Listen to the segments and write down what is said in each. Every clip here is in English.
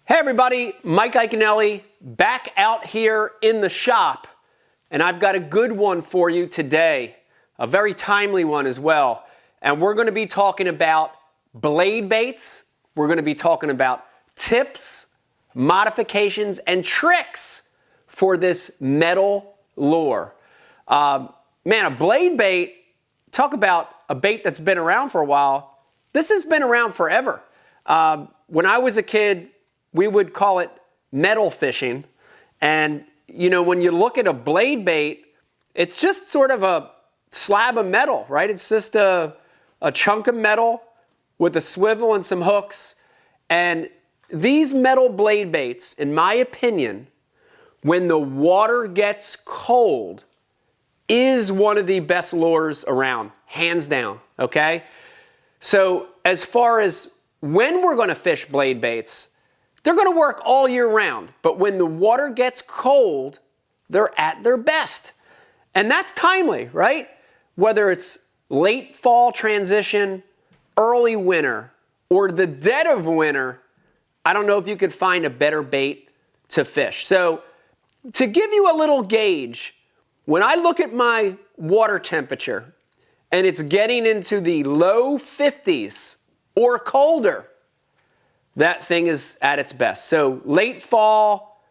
Hey everybody, Mike Iaconelli back out here in the shop, and I've got a good one for you today, a very timely one as well. And we're going to be talking about blade baits, we're going to be talking about tips, modifications, and tricks for this metal lure. Man, a blade bait, talk about a bait that's been around for a while. This has been around forever. When I was a kid, we would call it metal fishing. And, you know, when you look at a blade bait, it's just sort of a slab of metal, right? It's just a chunk of metal with a swivel and some hooks. And these metal blade baits, in my opinion, when the water gets cold, is one of the best lures around, hands down, okay? So as far as when we're going to fish blade baits, they're going to work all year round, but when the water gets cold, they're at their best. And that's timely, right? Whether it's late fall transition, early winter, or the dead of winter, I don't know if you could find a better bait to fish. So to give you a little gauge, when I look at my water temperature and it's getting into the low 50s or colder, that thing is at its best. So late fall,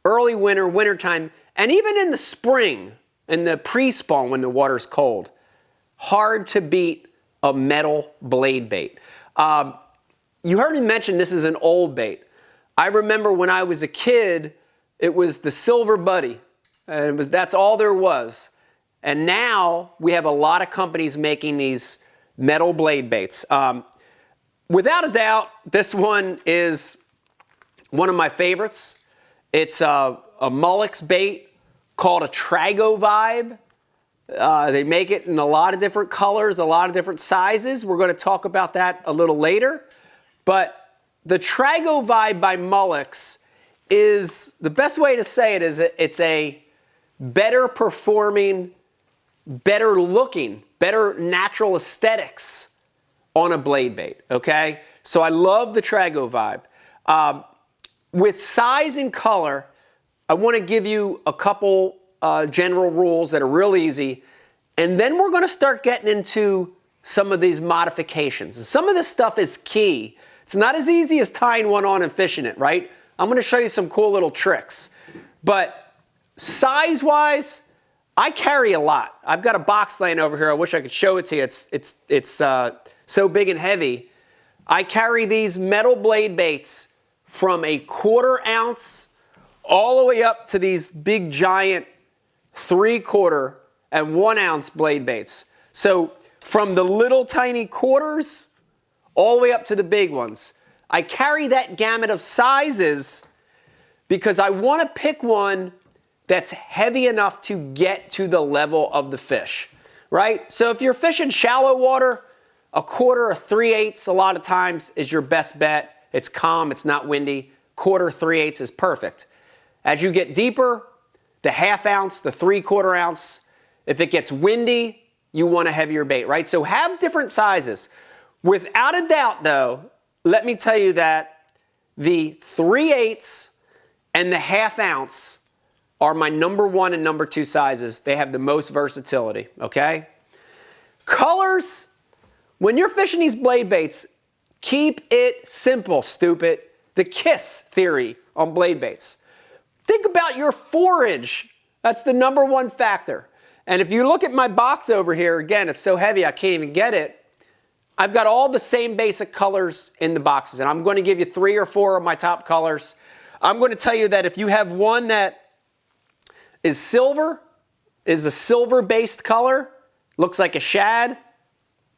early winter, wintertime, and even in the spring, in the pre-spawn when the water's cold, hard to beat a metal blade bait. You heard me mention this is an old bait. I remember when I was a kid, it was the Silver Buddy. And that's all there was. And now we have a lot of companies making these metal blade baits. Without a doubt, this one is one of my favorites. It's a Mullix bait called a Trago Vibe. They make it in a lot of different colors, a lot of different sizes. We're going to talk about that a little later. But the Trago Vibe by Mullix is, the best way to say it is it's a better performing, better looking, better natural aesthetics on a blade bait, okay? So I love the Trago Vibe. With size and color, I want to give you a couple general rules that are real easy, and then we're going to start getting into some of these modifications. And some of this stuff is key. It's not as easy as tying one on and fishing it, right? I'm going to show you some cool little tricks. But size-wise, I carry a lot. I've got a box laying over here. I wish I could show it to you. It's so big and heavy. I carry these metal blade baits from a 1/4 ounce all the way up to these big giant 3/4 and 1 ounce blade baits. So from the little tiny quarters all the way up to the big ones. I carry that gamut of sizes because I want to pick one that's heavy enough to get to the level of the fish, right? So if you're fishing shallow water, a 1/4 or 3/8 a lot of times is your best bet. It's calm, it's not windy. 1/4, 3/8 is perfect. As you get deeper, the 1/2 ounce, the 3/4 ounce, if it gets windy, you want a heavier bait, right? So have different sizes. Without a doubt though, let me tell you that the 3/8 and the 1/2 ounce are my number 1 and number 2 sizes. They have the most versatility, okay? Colors, when you're fishing these blade baits, keep it simple, stupid. The KISS theory on blade baits. Think about your forage. That's the number 1 factor. And if you look at my box over here, again, it's so heavy I can't even get it. I've got all the same basic colors in the boxes, and I'm going to give you 3 or 4 of my top colors. I'm going to tell you that if you have one that is silver, is a silver-based color, looks like a shad,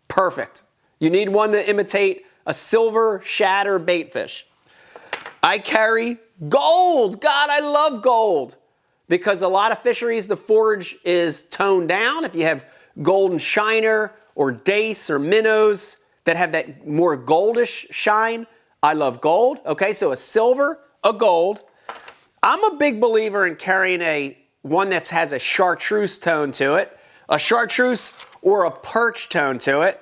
perfect. You need one to imitate a silver shad or baitfish. I carry gold. God, I love gold. Because a lot of fisheries, the forage is toned down. If you have golden shiner or dace or minnows that have that more goldish shine, I love gold. Okay, so a silver, a gold. I'm a big believer in carrying one that has a chartreuse tone to it, a chartreuse or a perch tone to it.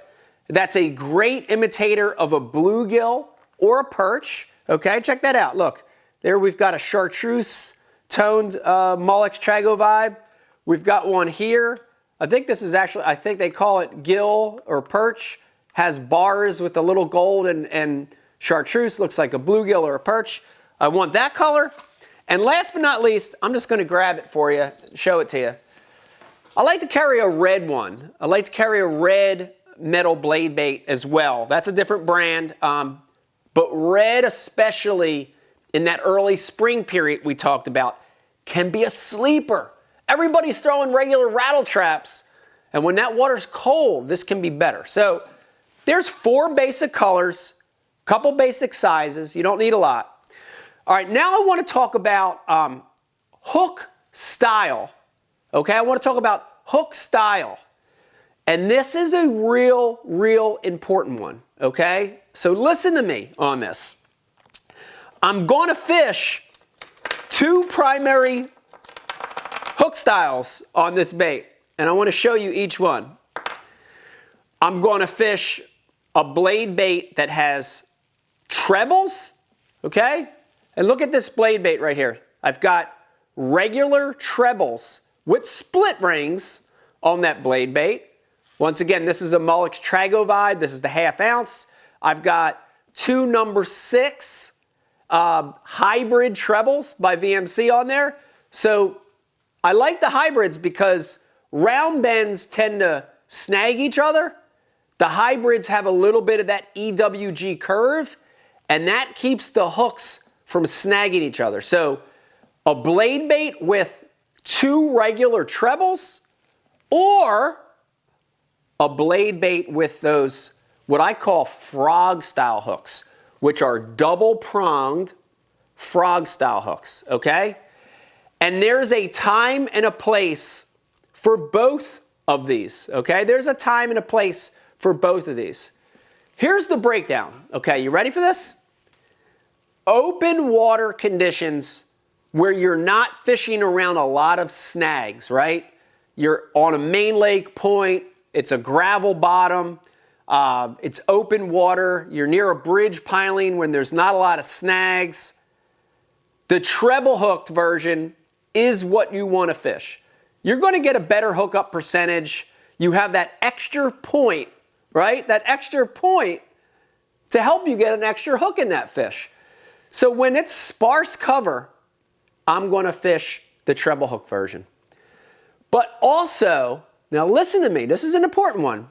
That's a great imitator of a bluegill or a perch, Okay, check that out. Look, there we've got a chartreuse toned Molex Trago vibe. We've got one here. I think this is actually, I think they call it gill or perch. Has bars with a little gold and chartreuse. Looks like a bluegill or a perch. I want that color. And last but not least, I'm just going to grab it for you, show it to you. I like to carry a red one. I like to carry a red metal blade bait as well. That's a different brand. But red, especially in that early spring period we talked about, can be a sleeper. Everybody's throwing regular rattle traps, and when that water's cold, this can be better. So there's 4 basic colors, couple basic sizes. You don't need a lot. All right, now I want to talk about hook style. Okay, I want to talk about hook style. And this is a real important one, okay? So listen to me on this. I'm going to fish 2 primary hook styles on this bait, and I want to show you each one. I'm going to fish a blade bait that has trebles, okay? And look at this blade bait right here. I've got regular trebles with split rings on that blade bait. Once again, this is a Molex Trago vibe. This is the 1/2 ounce. I've got 2 number 6 hybrid trebles by VMC on there. So I like the hybrids because round bends tend to snag each other. The hybrids have a little bit of that EWG curve, and that keeps the hooks from snagging each other. So a blade bait with 2 regular trebles, or a blade bait with those, what I call frog style hooks, which are double pronged frog style hooks, okay? And there's a time and a place for both of these, okay? There's a time and a place for both of these. Here's the breakdown, okay? You ready for this? Open water conditions where you're not fishing around a lot of snags, right? You're on a main lake point, it's a gravel bottom, it's open water, you're near a bridge piling when there's not a lot of snags. The treble hooked version is what you want to fish. You're going to get a better hookup percentage. You have that extra point, right? That extra point to help you get an extra hook in that fish. So when it's sparse cover, I'm going to fish the treble hook version. But also, now listen to me, this is an important one.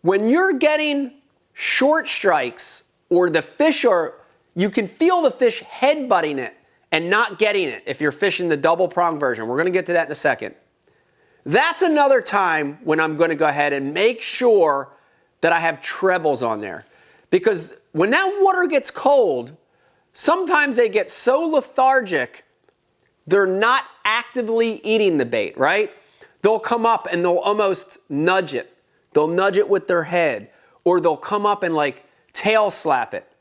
When you're getting short strikes or the fish are, you can feel the fish headbutting it and not getting it if you're fishing the double prong version. We're going to get to that in a second. That's another time when I'm going to go ahead and make sure that I have trebles on there. Because when that water gets cold, sometimes they get so lethargic, they're not actively eating the bait, right? They'll come up and they'll almost nudge it. They'll nudge it with their head, or they'll come up and like tail slap it.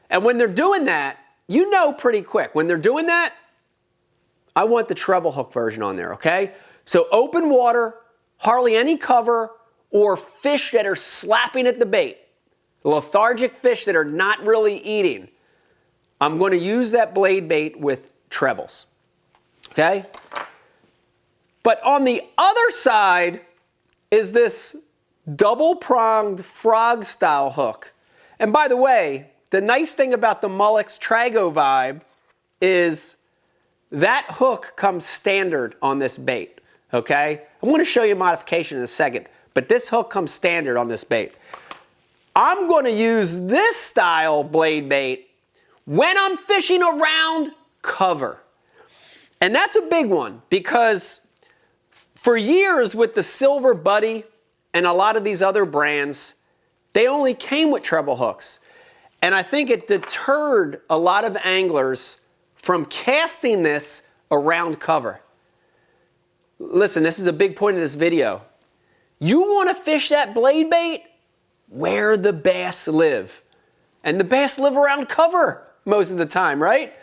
And when they're doing that, you know pretty quick. When they're doing that, I want the treble hook version on there, okay? So open water, hardly any cover, or fish that are slapping at the bait. Lethargic fish that are not really eating. I'm going to use that blade bait with trebles, okay? But on the other side is this double-pronged frog style hook. And by the way, the nice thing about the Molex Trago vibe is that hook comes standard on this bait, okay? I'm going to show you modification in a second, but this hook comes standard on this bait. I'm going to use this style blade bait when I'm fishing around cover. And that's a big one because for years with the Silver Buddy and a lot of these other brands, they only came with treble hooks. And I think it deterred a lot of anglers from casting this around cover. Listen, this is a big point of this video. You want to fish that blade bait where the bass live. And the bass live around cover most of the time, right?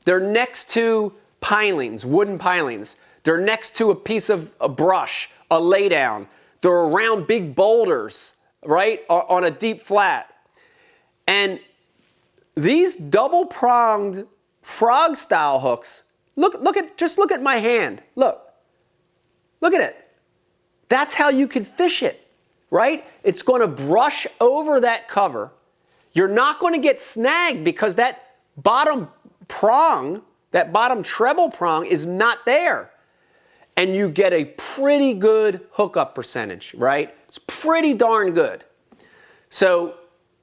They're next to pilings, wooden pilings. They're next to a piece of a brush, a laydown. They're around big boulders, right? On a deep flat. And these double-pronged frog-style hooks, just look at my hand. Look at it. That's how you can fish it, right? It's going to brush over that cover. You're not going to get snagged because that bottom prong, that bottom treble prong is not there. And you get a pretty good hookup percentage, right? It's pretty darn good. So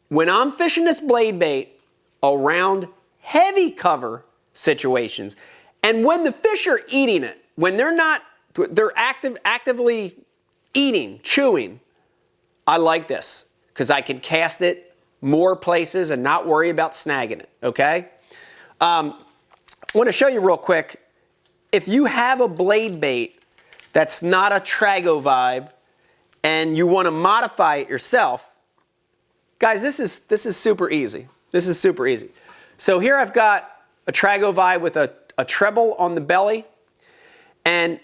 when I'm fishing this blade bait around heavy cover situations, and when the fish are eating it, when they're actively eating, chewing, I like this because I can cast it more places and not worry about snagging it, okay? I want to show you real quick. If you have a blade bait that's not a Trago vibe and you want to modify it yourself, guys, this is super easy. This is super easy. So here I've got a Trago vibe with a treble on the belly. And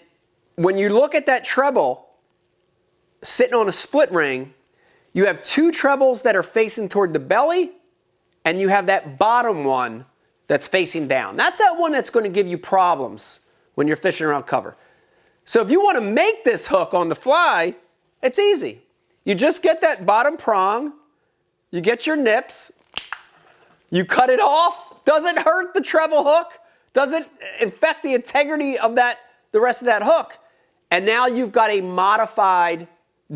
when you look at that treble sitting on a split ring, you have two trebles that are facing toward the belly, and you have that bottom one that's facing down. That's that one that's going to give you problems when you're fishing around cover. So if you want to make this hook on the fly, it's easy. You just get that bottom prong, you get your nips, you cut it off, doesn't hurt the treble hook, doesn't affect the integrity of the rest of that hook. And now you've got a modified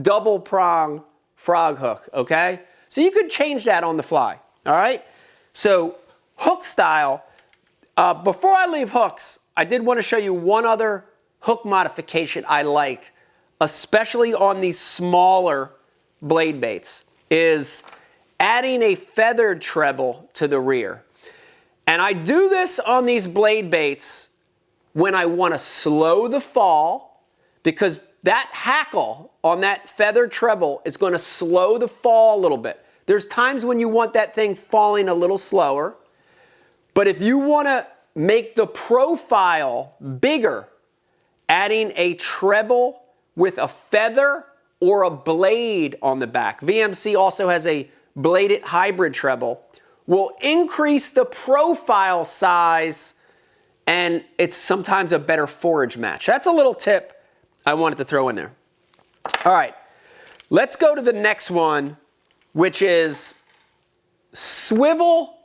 double prong frog hook, okay? So you could change that on the fly, all right? So hook style, before I leave hooks, I did want to show you one other hook modification I like, especially on these smaller blade baits, is adding a feathered treble to the rear. And I do this on these blade baits when I want to slow the fall, because that hackle on that feathered treble is going to slow the fall a little bit. There's times when you want that thing falling a little slower, but if you want to make the profile bigger, adding a treble with a feather or a blade on the back. VMC also has a bladed hybrid treble, will increase the profile size, and it's sometimes a better forage match. That's a little tip I wanted to throw in there. All right, let's go to the next one, which is swivel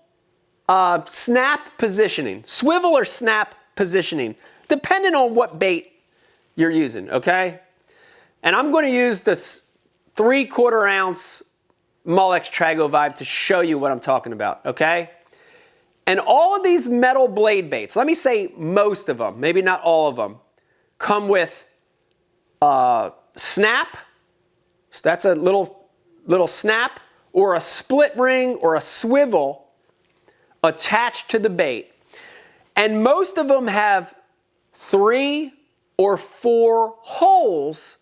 snap positioning. Swivel or snap positioning, depending on what bait you're using, okay? And I'm going to use this 3/4 ounce Molex Trago Vibe to show you what I'm talking about, okay? And all of these metal blade baits, let me say most of them, maybe not all of them, come with snap. So that's a little snap, or a split ring or a swivel attached to the bait. And most of them have 3 or 4 holes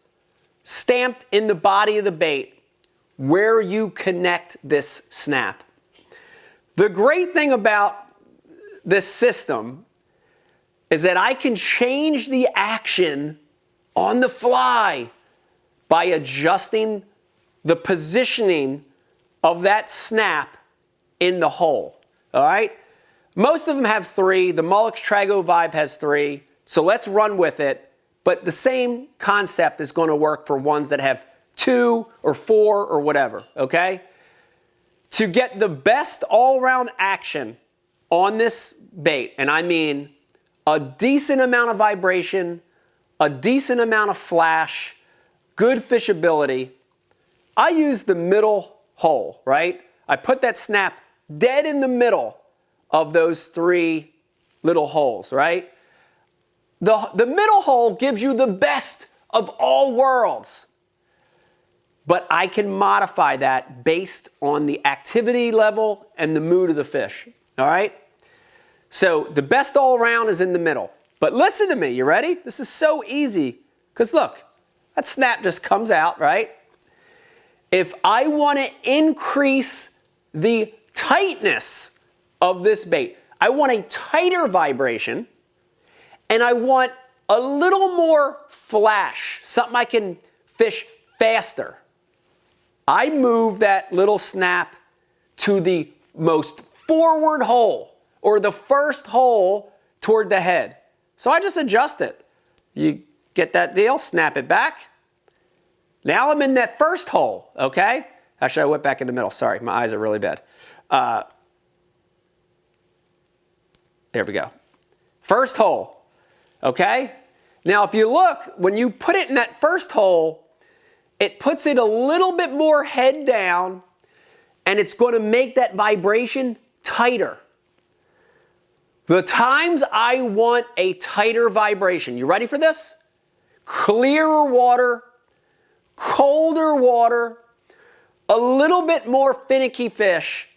stamped in the body of the bait where you connect this snap. The great thing about this system is that I can change the action on the fly by adjusting the positioning of that snap in the hole, all right? Most of them have 3. The Molex Trago Vibe has 3, so let's run with it. But the same concept is going to work for ones that have 2 or 4 or whatever, okay? To get the best all-around action on this bait, and I mean a decent amount of vibration, a decent amount of flash, good fishability, I use the middle hole, right? I put that snap dead in the middle of those 3 little holes, right? The middle hole gives you the best of all worlds. But I can modify that based on the activity level and the mood of the fish, all right? So the best all around is in the middle. But listen to me, you ready? This is so easy, because look, that snap just comes out, right? If I want to increase the tightness of this bait, I want a tighter vibration, and I want a little more flash, something I can fish faster. I move that little snap to the most forward hole, or the first hole toward the head. So I just adjust it. You get that deal, snap it back. Now I'm in that first hole, okay? Actually, I went back in the middle. Sorry, my eyes are really bad. There we go. First hole, okay? Now, if you look, when you put it in that first hole, it puts it a little bit more head down, and it's going to make that vibration tighter. The times I want a tighter vibration, you ready for this? Clearer water, colder water, a little bit more finicky fish,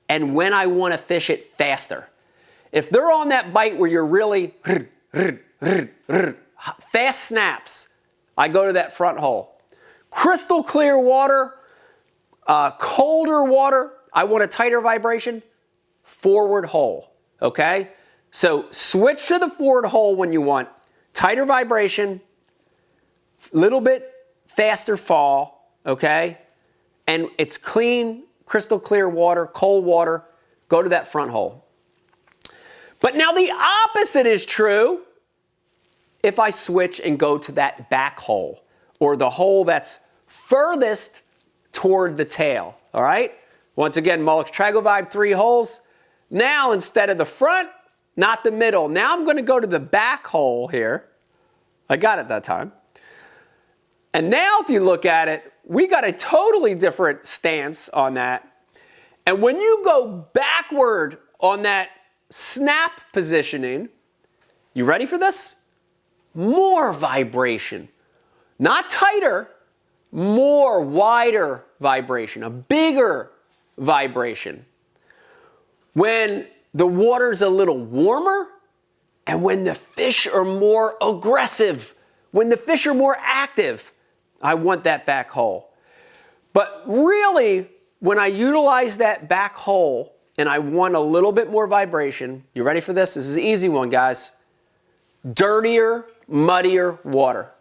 and when I want to fish it faster. If they're on that bite where you're really fast snaps, I go to that front hole. Crystal clear water, colder water, I want a tighter vibration, forward hole, okay? So switch to the forward hole when you want tighter vibration, little bit faster fall, okay? And it's clean, crystal clear water, cold water, go to that front hole. But now the opposite is true if I switch and go to that back hole, or the hole that's furthest toward the tail, all right? Once again, Mullock's Tragovibe, 3 holes. Now, instead of the front, not the middle. Now I'm gonna go to the back hole here. I got it that time. And now if you look at it, we got a totally different stance on that. And when you go backward on that snap positioning, you ready for this? More vibration. Not tighter, more wider vibration, a bigger vibration. When the water's a little warmer, and when the fish are more aggressive, when the fish are more active, I want that back hole. But really, when I utilize that back hole and I want a little bit more vibration, you ready for this? This is an easy one, guys. Dirtier, muddier water.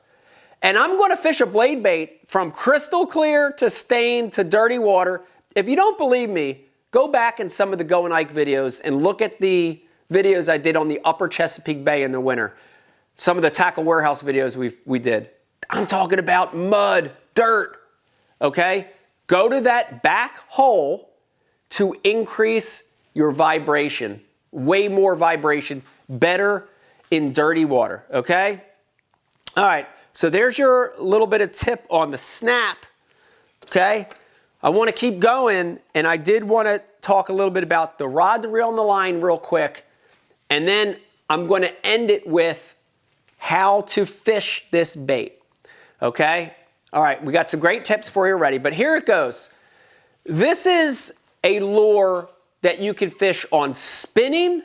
And I'm going to fish a blade bait from crystal clear to stained to dirty water. If you don't believe me, go back in some of the Go and Ike videos and look at the videos I did on the upper Chesapeake Bay in the winter. Some of the tackle warehouse videos we did. I'm talking about mud, dirt, okay? Go to that back hole to increase your vibration. Way more vibration, better in dirty water, okay? All right, so there's your little bit of tip on the snap, okay? I want to keep going, and I did want to talk a little bit about the rod, the reel, and the line real quick, and then I'm going to end it with how to fish this bait. Okay? All right, we got some great tips for you already, but here it goes. This is a lure that you can fish on spinning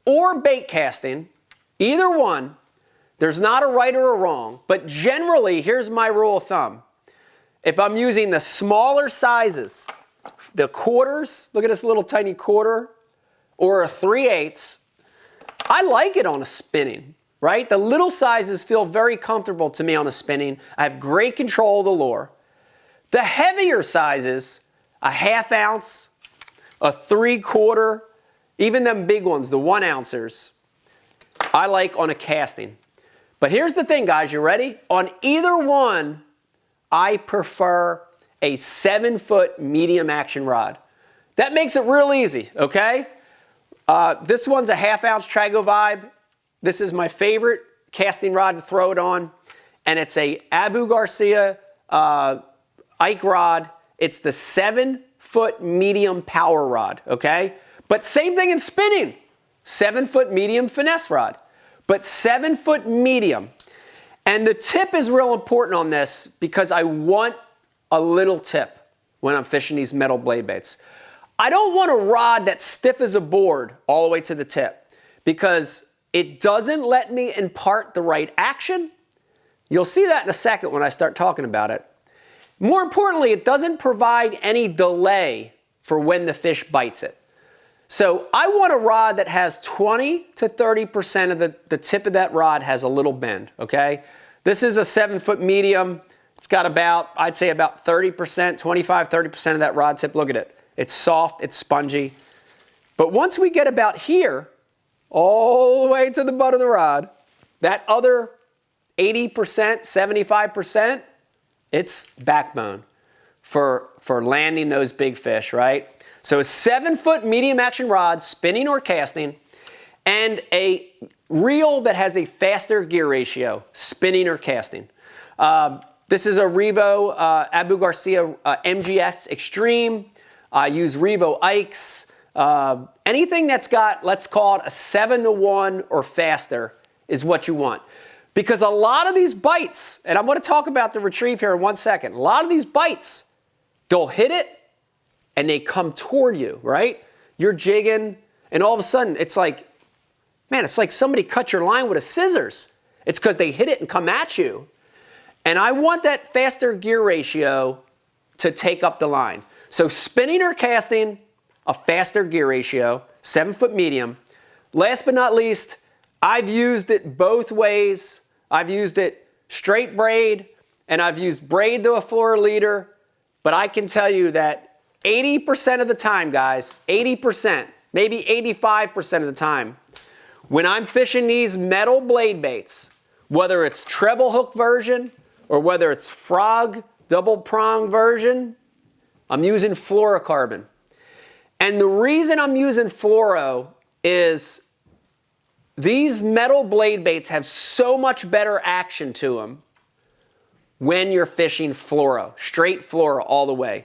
or bait casting, either one. There's not a right or a wrong, but generally, here's my rule of thumb. If I'm using the smaller sizes, the quarters, look at this little tiny quarter, or a 3/8, I like it on a spinning. Right? The little sizes feel very comfortable to me on a spinning. I have great control of the lure. The heavier sizes, a 1/2 ounce, a 3/4, even them big ones, the 1 ounces, I like on a casting. But here's the thing, guys, you ready? On either one, I prefer a 7-foot medium action rod. That makes it real easy, okay? This one's a 1/2 ounce Tragovibe. This is my favorite casting rod to throw it on, and it's a Abu Garcia Ike rod. It's the 7-foot medium power rod, okay? But same thing in spinning. 7-foot medium finesse rod, but 7-foot medium. And the tip is real important on this because I want a little tip when I'm fishing these metal blade baits. I don't want a rod that's stiff as a board all the way to the tip because it doesn't let me impart the right action. You'll see that in a second when I start talking about it. More importantly, it doesn't provide any delay for when the fish bites it. So I want a rod that has 20 to 30% of the tip of that rod has a little bend, okay? This is a 7-foot medium. It's got about, I'd say about 30%, 25, 30% of that rod tip. Look at it. It's soft, it's spongy. But once we get about here, all the way to the butt of the rod, that other 80%, 75%, it's backbone for landing those big fish, right? So a 7-foot medium action rod, spinning or casting, and a reel that has a faster gear ratio, spinning or casting. This is a Revo Abu Garcia MGX Extreme. I use Revo Ikes. Anything that's got, let's call it a 7-to-1 or faster is what you want. Because a lot of these bites, and I'm going to talk about the retrieve here in 1 second, a lot of these bites, they'll hit it and they come toward you, right? You're jigging and all of a sudden it's like, man, it's like somebody cut your line with a scissors. It's because they hit it and come at you. And I want that faster gear ratio to take up the line. So spinning or casting, a faster gear ratio, 7-foot medium. Last but not least, I've used it both ways. I've used it straight braid and I've used braid to a floor leader. But I can tell you that 80% of the time, guys, 80%, maybe 85% of the time, when I'm fishing these metal blade baits, whether it's treble hook version or whether it's frog double prong version, I'm using fluorocarbon. And the reason I'm using fluoro is these metal blade baits have so much better action to them when you're fishing fluoro, straight fluoro all the way.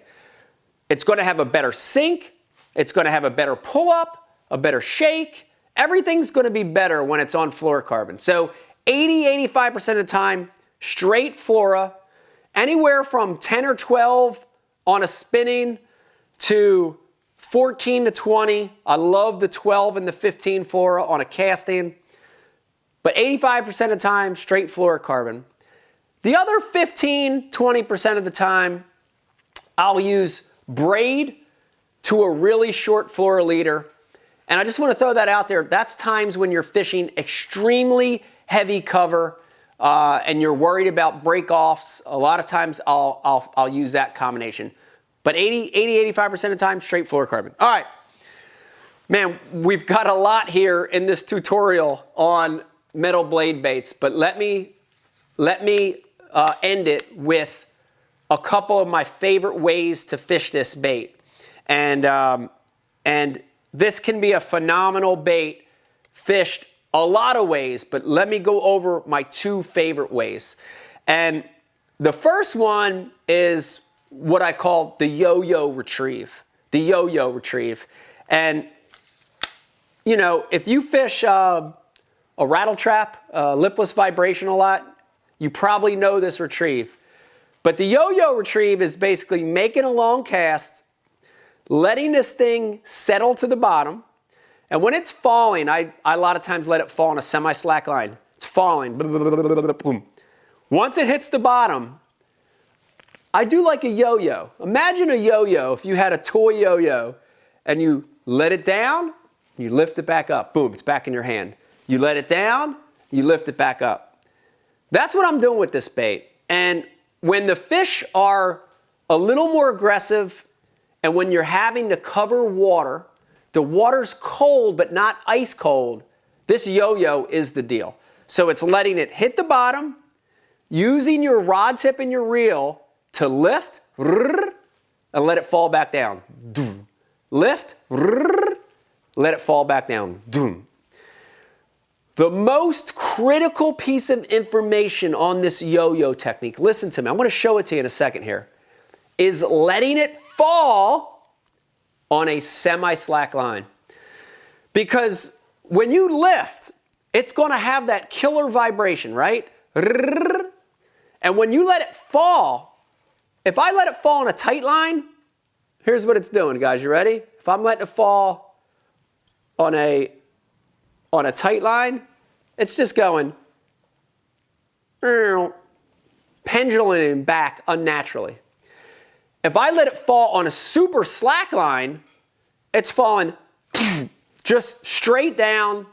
It's going to have a better sink, it's going to have a better pull up, a better shake. Everything's going to be better when it's on fluorocarbon. So 80-85% of the time, straight fluoro, anywhere from 10 or 12 on a spinning to 14 to 20. I love the 12 and the 15 fluoro on a casting. But 85% of the time, straight fluorocarbon. The other 15-20% of the time, I'll use braid to a really short fluoro leader. And I just want to throw that out there. That's times when you're fishing extremely heavy cover and you're worried about break-offs. A lot of times I'll use that combination. But 80-85% of the time, straight fluorocarbon. All right. Man, we've got a lot here in this tutorial on metal blade baits, but let me end it with a couple of my favorite ways to fish this bait. And this can be a phenomenal bait fished a lot of ways, but let me go over my 2 favorite ways. And the first one is what I call the Yo-Yo Retrieve. The Yo-Yo Retrieve. And, you know, if you fish a rattle trap, lipless vibration a lot, you probably know this retrieve. But the Yo-Yo Retrieve is basically making a long cast, letting this thing settle to the bottom, and when it's falling, I a lot of times let it fall on a semi-slack line. It's falling. Boom. Once it hits the bottom, I do like a yo-yo. Imagine a yo-yo if you had a toy yo-yo and you let it down, you lift it back up. Boom, it's back in your hand. You let it down, you lift it back up. That's what I'm doing with this bait. And when the fish are a little more aggressive and when you're having to cover water, the water's cold but not ice cold, this yo-yo is the deal. So it's letting it hit the bottom, using your rod tip and your reel to lift and let it fall back down. Lift, let it fall back down. The most critical piece of information on this yo-yo technique, listen to me, I'm going to show it to you in a second here, is letting it fall on a semi-slack line. Because when you lift, it's going to have that killer vibration, right? And when you let it fall, if I let it fall on a tight line, here's what it's doing, guys. You ready? If I'm letting it fall on a tight line, it's just going pendulum back unnaturally. If I let it fall on a super slack line, it's falling just straight down,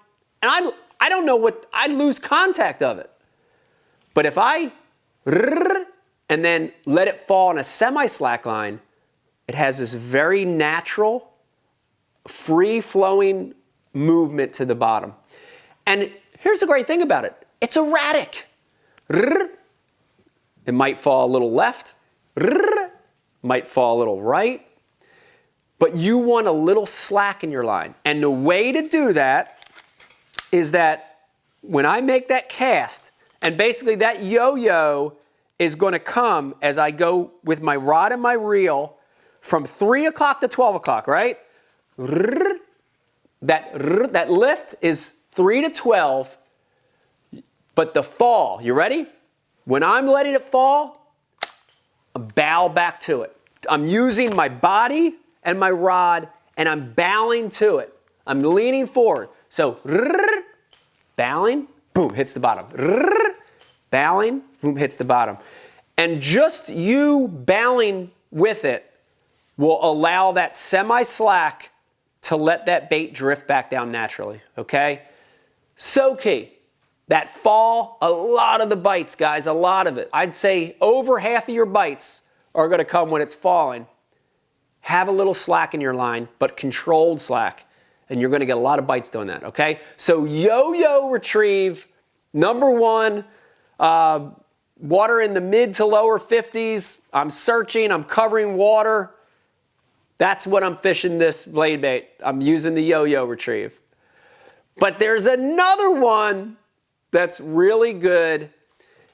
and I don't know what, I lose contact of it. But if I and then let it fall on a semi-slack line, it has this very natural free-flowing movement to the bottom. And here's the great thing about it. It's erratic. It might fall a little left, might fall a little right, but you want a little slack in your line. And the way to do that is that when I make that cast, and basically that yo-yo is going to come as I go with my rod and my reel from 3 o'clock to 12 o'clock, right? That lift is 3 to 12, but the fall, you ready? When I'm letting it fall, I bow back to it. I'm using my body and my rod, and I'm bowing to it. I'm leaning forward. So, bowing, boom, hits the bottom. Bowing, boom, hits the bottom. And just you bowing with it will allow that semi-slack to let that bait drift back down naturally, okay? So key. That fall, a lot of the bites, guys, a lot of it. I'd say over half of your bites are going to come when it's falling. Have a little slack in your line, but controlled slack, and you're going to get a lot of bites doing that, okay? So Yo-Yo Retrieve, number one, water in the mid to lower 50s. I'm searching, I'm covering water. That's what I'm fishing this blade bait. I'm using the Yo-Yo Retrieve. But there's another one that's really good,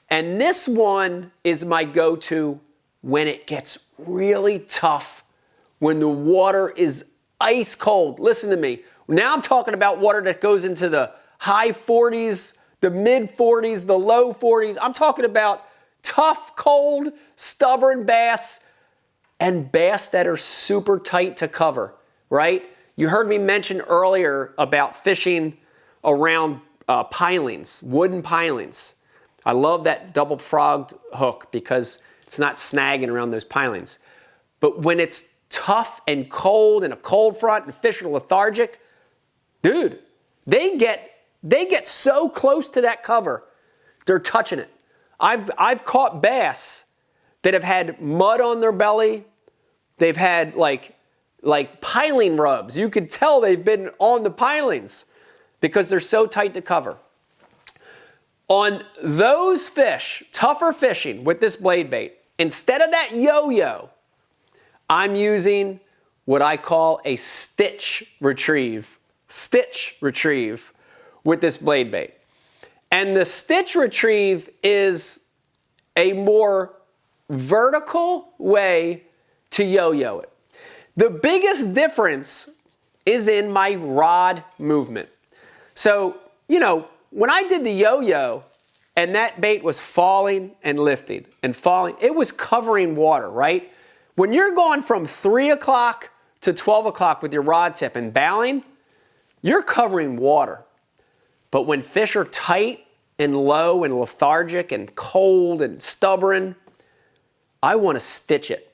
and this one is my go-to when it gets really tough, when the water is ice cold. Listen to me. Now I'm talking about water that goes into the high 40s, the mid 40s, the low 40s. I'm talking about tough, cold, stubborn bass and bass that are super tight to cover, right? You heard me mention earlier about fishing around pilings, wooden pilings. I love that double frogged hook because it's not snagging around those pilings. But when it's tough and cold and a cold front and fish are lethargic, dude, they get so close to that cover, they're touching it. I've caught bass that have had mud on their belly. They've had like piling rubs. You could tell they've been on the pilings because they're so tight to cover. On those fish, tougher fishing with this blade bait, instead of that yo-yo, I'm using what I call a stitch retrieve with this blade bait. And the stitch retrieve is a more vertical way to yo-yo it. The biggest difference is in my rod movement. So, you know, when I did the yo-yo and that bait was falling and lifting and falling, it was covering water, right? When you're going from 3 o'clock to 12 o'clock with your rod tip and bowing, you're covering water. But when fish are tight and low and lethargic and cold and stubborn, I want to stitch it.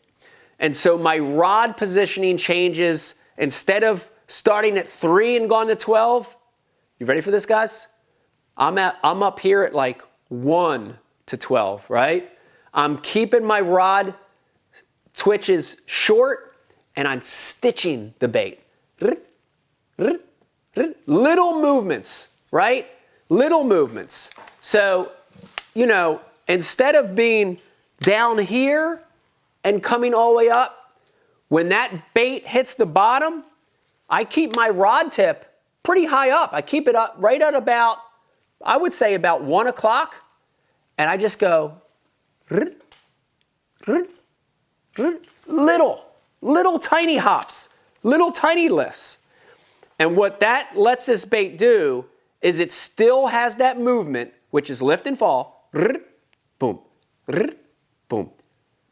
And so my rod positioning changes. Instead of starting at 3 and going to 12, you ready for this, guys? I'm up here at like 1 to 12, right? I'm keeping my rod twitches short and I'm stitching the bait. Little movements, right? Little movements. So, you know, instead of being down here and coming all the way up, when that bait hits the bottom, I keep my rod tip pretty high up. I keep it up right at about, I would say about 1 o'clock, and I just go little tiny hops, little tiny lifts. And what that lets this bait do is it still has that movement, which is lift and fall, boom, boom.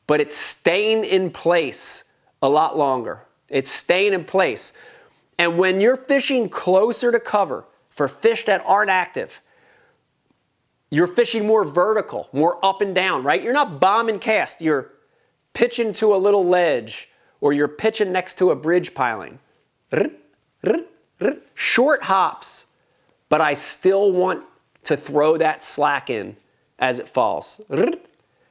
But it's staying in place a lot longer. It's staying in place. And when you're fishing closer to cover for fish that aren't active, you're fishing more vertical, more up and down, right? You're not bombing cast. You're pitching to a little ledge or you're pitching next to a bridge piling. Short hops, but I still want to throw that slack in as it falls.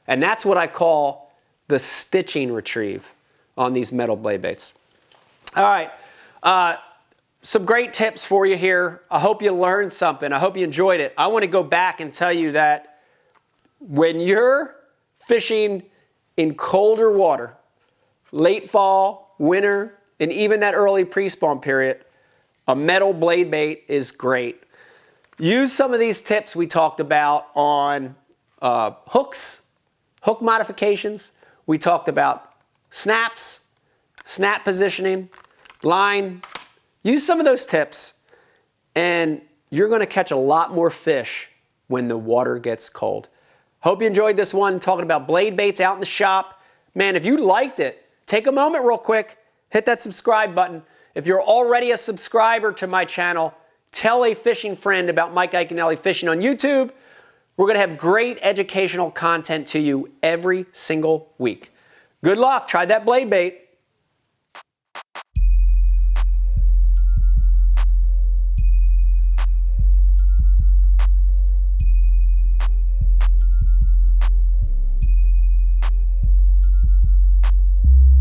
And that's what I call the stitching retrieve on these metal blade baits. All right, Some great tips for you here. I hope you learned something. I hope you enjoyed it. I want to go back and tell you that when you're fishing in colder water, late fall, winter, and even that early pre-spawn period, a metal blade bait is great. Use some of these tips we talked about on hooks, hook modifications. We talked about snaps, snap positioning, line. Use some of those tips and you're going to catch a lot more fish when the water gets cold. Hope you enjoyed this one talking about blade baits out in the shop. Man, if you liked it, take a moment real quick, hit that subscribe button. If you're already a subscriber to my channel, tell a fishing friend about Mike Iaconelli Fishing on YouTube. We're going to have great educational content to you every single week. Good luck. Try that blade bait.